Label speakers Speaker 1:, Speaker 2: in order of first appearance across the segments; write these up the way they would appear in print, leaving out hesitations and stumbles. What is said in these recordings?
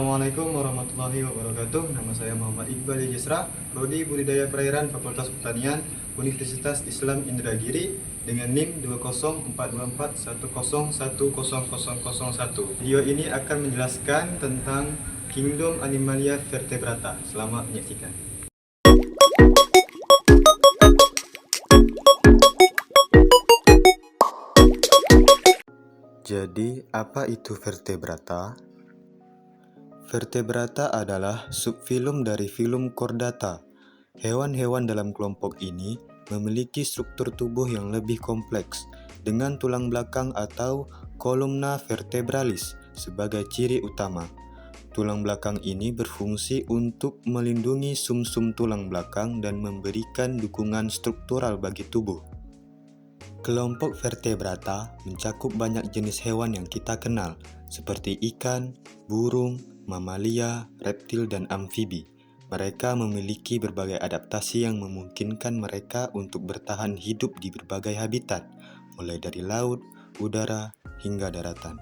Speaker 1: Assalamualaikum warahmatullahi wabarakatuh. Nama saya Muhammad Iqbal Yusra, Prodi Budidaya Perairan Fakultas Pertanian Universitas Islam Indragiri dengan NIM 2042101101001. Video ini akan menjelaskan tentang Kingdom Animalia Vertebrata. Selamat menyaksikan. Jadi, apa itu vertebrata? Vertebrata adalah subfilum dari filum Chordata. Hewan-hewan dalam kelompok ini memiliki struktur tubuh yang lebih kompleks, dengan tulang belakang atau columna vertebralis sebagai ciri utama. Tulang belakang ini berfungsi untuk melindungi sumsum tulang belakang dan memberikan dukungan struktural bagi tubuh. Kelompok vertebrata mencakup banyak jenis hewan yang kita kenal, seperti ikan, burung, mamalia, reptil, dan amfibi. Mereka memiliki berbagai adaptasi yang memungkinkan mereka untuk bertahan hidup di berbagai habitat, mulai dari laut, udara, hingga daratan.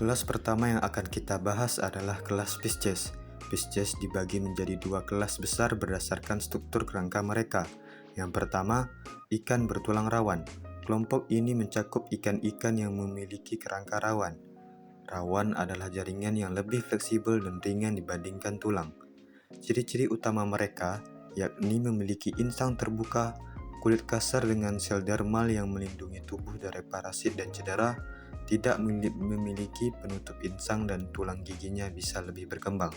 Speaker 1: Kelas pertama yang akan kita bahas adalah kelas Pisces. Pisces dibagi menjadi dua kelas besar berdasarkan struktur kerangka mereka. Yang pertama, ikan bertulang rawan. Kelompok ini mencakup ikan-ikan yang memiliki kerangka rawan. Rawan adalah jaringan yang lebih fleksibel dan ringan dibandingkan tulang. Ciri-ciri utama mereka yakni memiliki insang terbuka, kulit kasar dengan sel dermal yang melindungi tubuh dari parasit dan cedera, tidak memiliki penutup insang dan tulang giginya bisa lebih berkembang.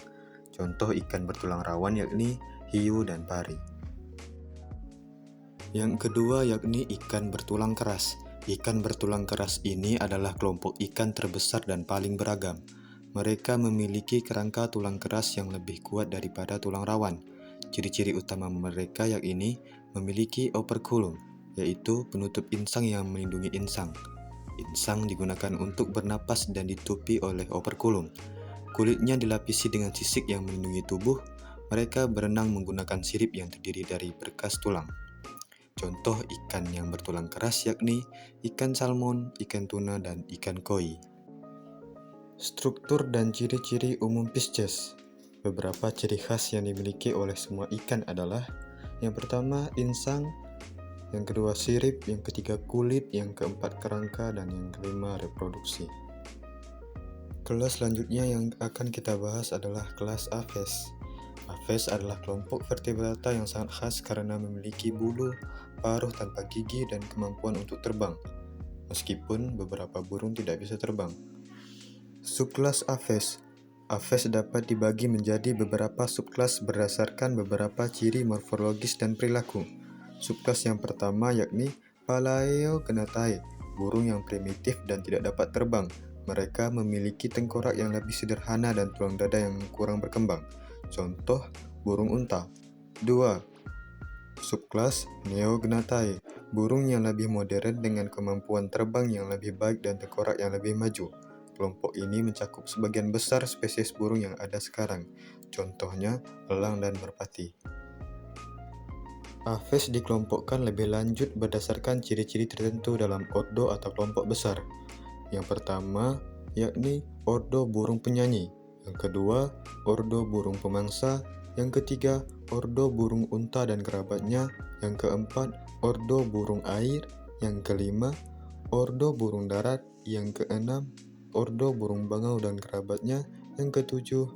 Speaker 1: Contoh ikan bertulang rawan yakni hiu dan pari. Yang kedua yakni ikan bertulang keras. Ikan bertulang keras ini adalah kelompok ikan terbesar dan paling beragam. Mereka memiliki kerangka tulang keras yang lebih kuat daripada tulang rawan. Ciri-ciri utama mereka yakni memiliki operculum, yaitu penutup insang yang melindungi insang. Insang digunakan untuk bernapas dan ditutupi oleh operculum. Kulitnya dilapisi dengan sisik yang melindungi tubuh. Mereka berenang menggunakan sirip yang terdiri dari berkas tulang. Contoh ikan yang bertulang keras yakni ikan salmon, ikan tuna, dan ikan koi. Struktur dan ciri-ciri umum Pisces. Beberapa ciri khas yang dimiliki oleh semua ikan adalah: yang pertama, insang; yang kedua, sirip; yang ketiga, kulit; yang keempat, kerangka; dan yang kelima, reproduksi. Kelas selanjutnya yang akan kita bahas adalah kelas Aves. Aves adalah kelompok vertebrata yang sangat khas karena memiliki bulu, paruh tanpa gigi, dan kemampuan untuk terbang, meskipun beberapa burung tidak bisa terbang. Subkelas Aves. Aves dapat dibagi menjadi beberapa subkelas berdasarkan beberapa ciri morfologis dan perilaku. Subkelas yang pertama yakni Palaeognathae, burung yang primitif dan tidak dapat terbang. Mereka memiliki tengkorak yang lebih sederhana dan tulang dada yang kurang berkembang. Contoh, burung unta. 2. Subkelas Neognathae, burung yang lebih modern dengan kemampuan terbang yang lebih baik dan tengkorak yang lebih maju. Kelompok ini mencakup sebagian besar spesies burung yang ada sekarang, contohnya elang dan merpati. Aves dikelompokkan lebih lanjut berdasarkan ciri-ciri tertentu dalam ordo atau kelompok besar. Yang pertama yakni ordo burung penyanyi, yang kedua ordo burung pemangsa, yang ketiga ordo burung unta dan kerabatnya, yang keempat ordo burung air, yang kelima ordo burung darat, yang keenam ordo burung bangau dan kerabatnya, yang ketujuh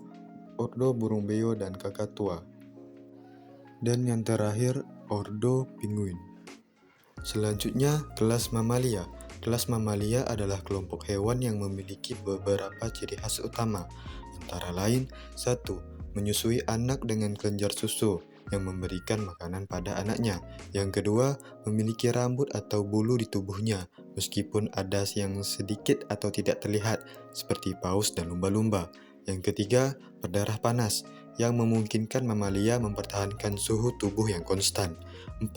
Speaker 1: ordo burung beo dan kakatua, dan yang terakhir ordo penguin. Selanjutnya, kelas Mamalia. Kelas Mamalia adalah kelompok hewan yang memiliki beberapa ciri khas utama, antara lain: 1. Menyusui anak dengan kelenjar susu yang memberikan makanan pada anaknya. Yang kedua, memiliki rambut atau bulu di tubuhnya, meskipun ada yang sedikit atau tidak terlihat, seperti paus dan lumba-lumba. Yang ketiga, berdarah panas, yang memungkinkan mamalia mempertahankan suhu tubuh yang konstan. 4.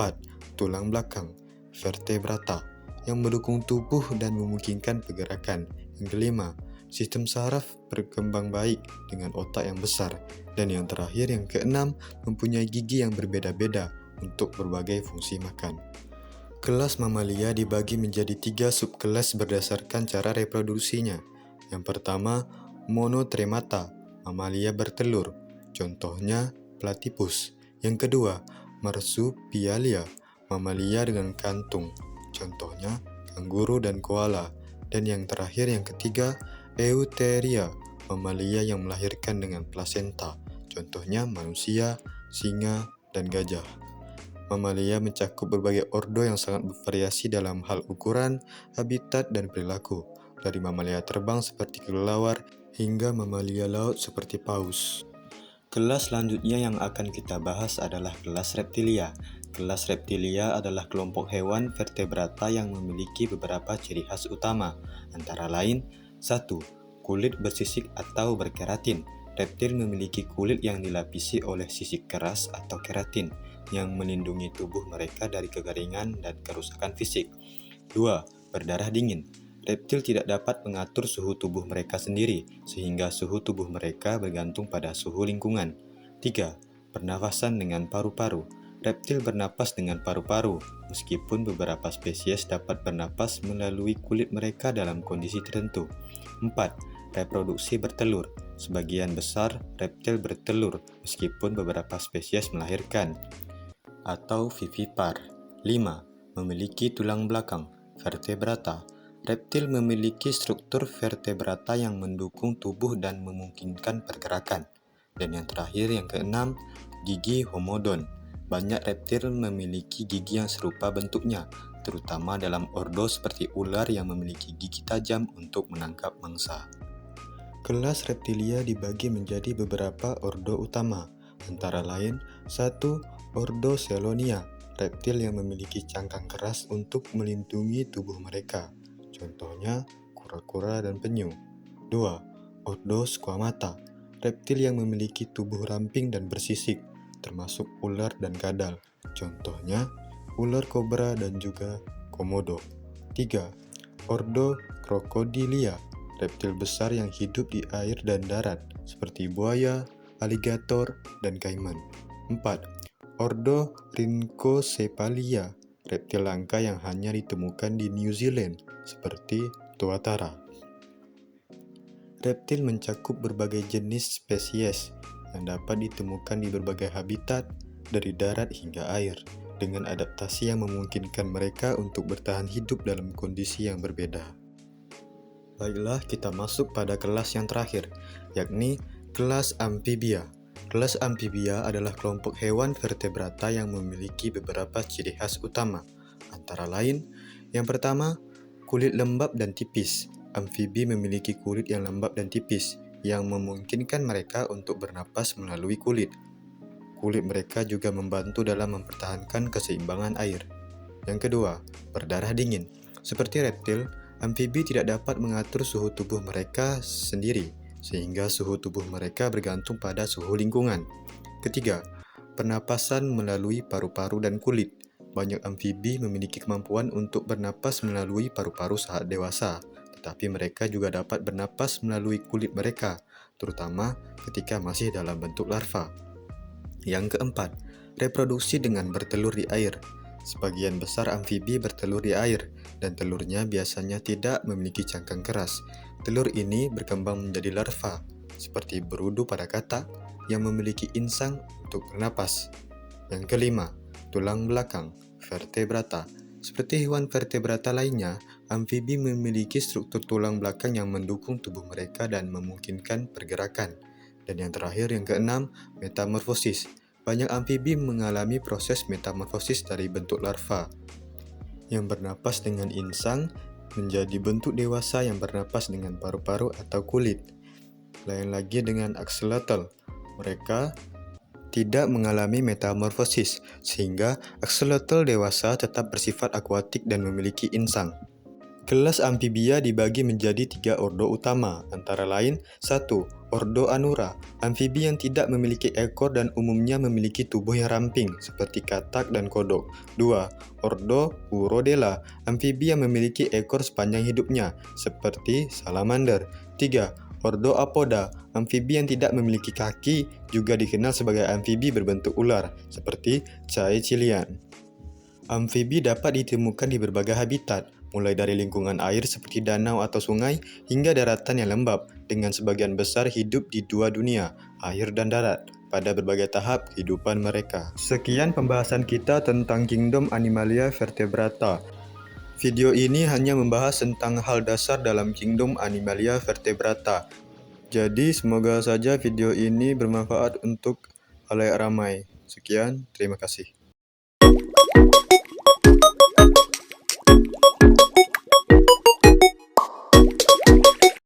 Speaker 1: Tulang belakang, vertebrata, yang mendukung tubuh dan memungkinkan pergerakan. Yang kelima, sistem saraf berkembang baik dengan otak yang besar. Dan yang terakhir, yang keenam, mempunyai gigi yang berbeda-beda untuk berbagai fungsi makan. Kelas mamalia dibagi menjadi 3 subkelas berdasarkan cara reproduksinya. Yang pertama, Monotremata, mamalia bertelur, contohnya platypus. Yang kedua, marsupialia, mamalia dengan kantung, contohnya kanguru dan koala. Dan yang terakhir, yang ketiga, eutheria, mamalia yang melahirkan dengan plasenta, contohnya manusia, singa, dan gajah. Mamalia mencakup berbagai ordo yang sangat bervariasi dalam hal ukuran, habitat, dan perilaku, dari mamalia terbang seperti kelelawar hingga mamalia laut seperti paus. Kelas selanjutnya yang akan kita bahas adalah kelas reptilia. Kelas reptilia adalah kelompok hewan vertebrata yang memiliki beberapa ciri khas utama, antara lain: 1. Kulit bersisik atau berkeratin. Reptil memiliki kulit yang dilapisi oleh sisik keras atau keratin, yang melindungi tubuh mereka dari kekeringan dan kerusakan fisik. 2. Berdarah dingin. Reptil tidak dapat mengatur suhu tubuh mereka sendiri, sehingga suhu tubuh mereka bergantung pada suhu lingkungan. 3. Pernafasan dengan paru-paru. Reptil bernapas dengan paru-paru, meskipun beberapa spesies dapat bernapas melalui kulit mereka dalam kondisi tertentu. 4. Reproduksi bertelur. Sebagian besar reptil bertelur, meskipun beberapa spesies melahirkan, atau vivipar. 5. Memiliki tulang belakang, vertebrata. Reptil memiliki struktur vertebrata yang mendukung tubuh dan memungkinkan pergerakan. Dan yang terakhir, yang keenam, gigi homodon. Banyak reptil memiliki gigi yang serupa bentuknya, terutama dalam ordo seperti ular yang memiliki gigi tajam untuk menangkap mangsa. Kelas reptilia dibagi menjadi beberapa ordo utama, antara lain: 1. Ordo Chelonia, reptil yang memiliki cangkang keras untuk melindungi tubuh mereka, contohnya kura-kura dan penyu. 2. Ordo Squamata, reptil yang memiliki tubuh ramping dan bersisik, termasuk ular dan kadal, contohnya ular kobra dan juga komodo. 3. Ordo Crocodilia, reptil besar yang hidup di air dan darat, seperti buaya, aligator, dan kaiman. 4. Ordo Rhynchocephalia, reptil langka yang hanya ditemukan di New Zealand, seperti tuatara. Reptil mencakup berbagai jenis spesies yang dapat ditemukan di berbagai habitat, dari darat hingga air, dengan adaptasi yang memungkinkan mereka untuk bertahan hidup dalam kondisi yang berbeda. Baiklah, kita masuk pada kelas yang terakhir, yakni kelas amfibia. Kelas amfibia adalah kelompok hewan vertebrata yang memiliki beberapa ciri khas utama, antara lain: yang pertama, kulit lembab dan tipis. Amfibi memiliki kulit yang lembab dan tipis, yang memungkinkan mereka untuk bernapas melalui kulit. Kulit mereka juga membantu dalam mempertahankan keseimbangan air. Yang kedua, berdarah dingin. Seperti reptil, amfibi tidak dapat mengatur suhu tubuh mereka sendiri, sehingga suhu tubuh mereka bergantung pada suhu lingkungan. Ketiga, pernapasan melalui paru-paru dan kulit. Banyak amfibi memiliki kemampuan untuk bernapas melalui paru-paru saat dewasa, tetapi mereka juga dapat bernapas melalui kulit mereka, terutama ketika masih dalam bentuk larva. Yang keempat, reproduksi dengan bertelur di air. Sebagian besar amfibi bertelur di air, dan telurnya biasanya tidak memiliki cangkang keras. Telur ini berkembang menjadi larva, seperti berudu pada katak, yang memiliki insang untuk bernapas. Yang kelima, tulang belakang, vertebrata. Seperti hewan vertebrata lainnya, amfibi memiliki struktur tulang belakang yang mendukung tubuh mereka dan memungkinkan pergerakan. Dan yang terakhir, yang keenam, metamorfosis. Banyak amfibi mengalami proses metamorfosis dari bentuk larva yang bernapas dengan insang menjadi bentuk dewasa yang bernapas dengan paru-paru atau kulit. Lain lagi dengan axolotl, mereka tidak mengalami metamorfosis, sehingga axolotl dewasa tetap bersifat akuatik dan memiliki insang. Kelas amfibia dibagi menjadi 3 ordo utama, antara lain: 1. Ordo Anura, amfibi yang tidak memiliki ekor dan umumnya memiliki tubuh yang ramping, seperti katak dan kodok. 2. Ordo Urodela, amfibi yang memiliki ekor sepanjang hidupnya, seperti salamander. 3. Ordo Apoda, amfibi yang tidak memiliki kaki, juga dikenal sebagai amfibi berbentuk ular, seperti Caecilian. Amfibi dapat ditemukan di berbagai habitat, mulai dari lingkungan air seperti danau atau sungai hingga daratan yang lembab, dengan sebagian besar hidup di dua dunia, air dan darat, pada berbagai tahap kehidupan mereka. Sekian pembahasan kita tentang Kingdom Animalia Vertebrata. Video ini hanya membahas tentang hal dasar dalam Kingdom Animalia Vertebrata. Jadi semoga saja video ini bermanfaat untuk halayak ramai. Sekian, terima kasih.